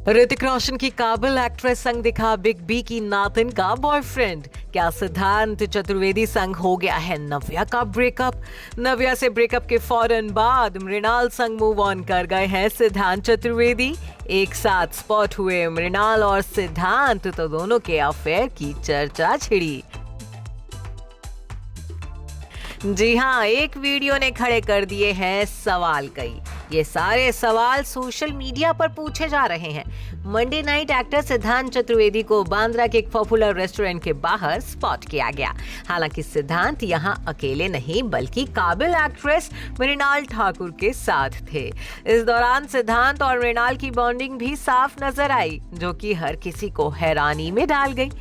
ऋतिक रोशन की काबिल एक्ट्रेस संग दिखा बिग बी की नातिन का बॉयफ्रेंड। क्या सिद्धांत चतुर्वेदी संग हो गया है नव्या का ब्रेकअप? नव्या से ब्रेकअप के फौरन बाद मृणाल संग मूव ऑन कर गए हैं सिद्धांत चतुर्वेदी। एक साथ स्पॉट हुए मृणाल और सिद्धांत तो दोनों के अफेयर की चर्चा छिड़ी। जी हाँ, एक वीडियो ने खड़े कर दिए हैं सवाल कई। ये सारे सवाल सोशल मीडिया पर पूछे जा रहे हैं। मंडे नाइट एक्टर सिद्धांत चतुर्वेदी को बांद्रा के एक पॉपुलर रेस्टोरेंट के बाहर स्पॉट किया गया। हालांकि सिद्धांत यहाँ अकेले नहीं बल्कि काबिल एक्ट्रेस मृणाल ठाकुर के साथ थे। इस दौरान सिद्धांत और मृणाल की बॉन्डिंग भी साफ नजर आई, जो कि हर किसी को हैरानी में डाल गई।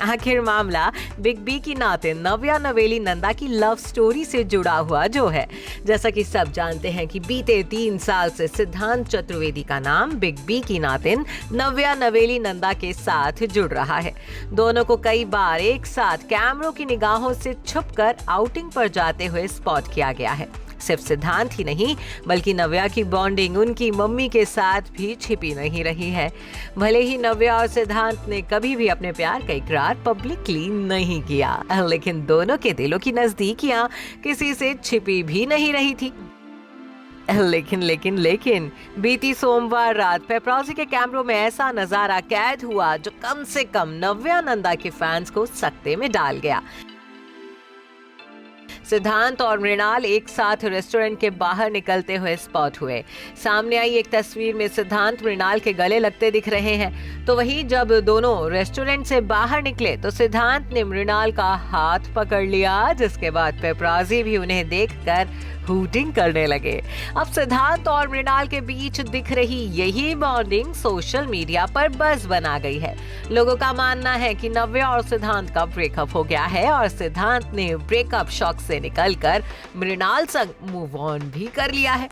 आखिर मामला बिग बी की नातिन नव्या नवेली नंदा की लव स्टोरी से जुड़ा हुआ जो है। जैसा कि सब जानते हैं कि बीते 3 साल से सिद्धांत चतुर्वेदी का नाम बिग बी की नातिन नव्या नवेली नंदा के साथ जुड़ रहा है। दोनों को कई बार एक साथ कैमरों की निगाहों से छुपकर आउटिंग पर जाते हुए स्पॉट किया गया है। सिर्फ सिद्धांत ही नहीं बल्कि नव्या की बॉन्डिंग उनकी मम्मी के साथ भी छिपी नहीं रही है। भले ही नव्या और सिद्धांत ने कभी भी अपने प्यार का इकरार पब्लिकली नहीं किया, लेकिन दोनों के दिलों की नजदीकियां किसी से छिपी भी नहीं रही थी। लेकिन बीती सोमवार रात पेपराजी के कैमरों में ऐसा नजारा कैद हुआ जो कम से कम नव्या नंदा के फैंस को सकते में डाल गया। सिद्धांत और मृणाल एक साथ रेस्टोरेंट के बाहर निकलते हुए स्पॉट हुए। सामने आई एक तस्वीर में सिद्धांत मृणाल के गले लगते दिख रहे हैं, तो वहीं जब दोनों रेस्टोरेंट से बाहर निकले तो सिद्धांत ने मृणाल का हाथ पकड़ लिया, जिसके बाद पेपराजी भी उन्हें देखकर हूटिंग करने लगे। अब सिद्धांत और मृणाल के बीच दिख रही यही बॉन्डिंग सोशल मीडिया पर बज़ बना गई है। लोगों का मानना है कि नव्या और सिद्धांत का ब्रेकअप हो गया है और सिद्धांत ने ब्रेकअप शॉक से निकलकर मृणाल संग मूव ऑन भी कर लिया है।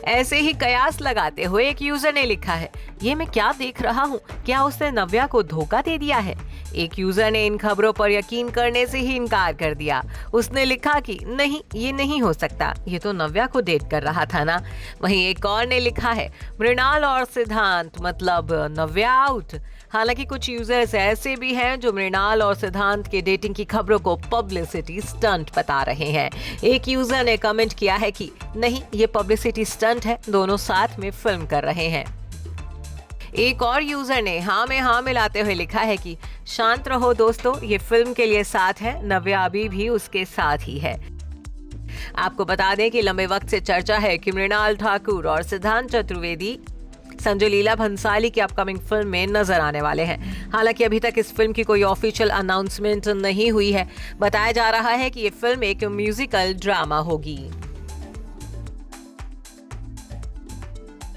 ऐसे ही कयास लगाते हुए एक यूजर ने लिखा है, ये मैं क्या देख रहा हूँ, क्या उसने नव्या को धोखा दे दिया है? एक यूजर ने इन खबरों पर यकीन करने से ही इनकार कर दिया। उसने लिखा कि नहीं, ये नहीं हो सकता, ये तो नव्या को डेट कर रहा था ना। वहीं एक और ने लिखा है, मृणाल और सिद्धांत मतलब नव्या आउट। हालांकि कुछ यूजर्स ऐसे भी हैं जो मृणाल और सिद्धांत के डेटिंग की खबरों को पब्लिसिटी स्टंट बता रहे हैं। एक यूजर ने कमेंट किया है कि नहीं, ये पब्लिसिटी स्टंट है, दोनों साथ में फिल्म कर रहे हैं। एक और यूजर ने हाँ में हाँ मिलाते हुए लिखा है कि शांत रहो दोस्तों, ये फिल्म के लिए साथ है, नव्या अभी भी उसके साथ ही है। आपको बता दें कि लंबे वक्त से चर्चा है कि मृणाल ठाकुर और सिद्धांत चतुर्वेदी संजय लीला भंसाली की अपकमिंग फिल्म में नजर आने वाले हैं। हालांकि अभी तक इस फिल्म की कोई ऑफिशियल अनाउंसमेंट नहीं हुई है। बताया जा रहा है कि ये फिल्म एक म्यूजिकल ड्रामा होगी।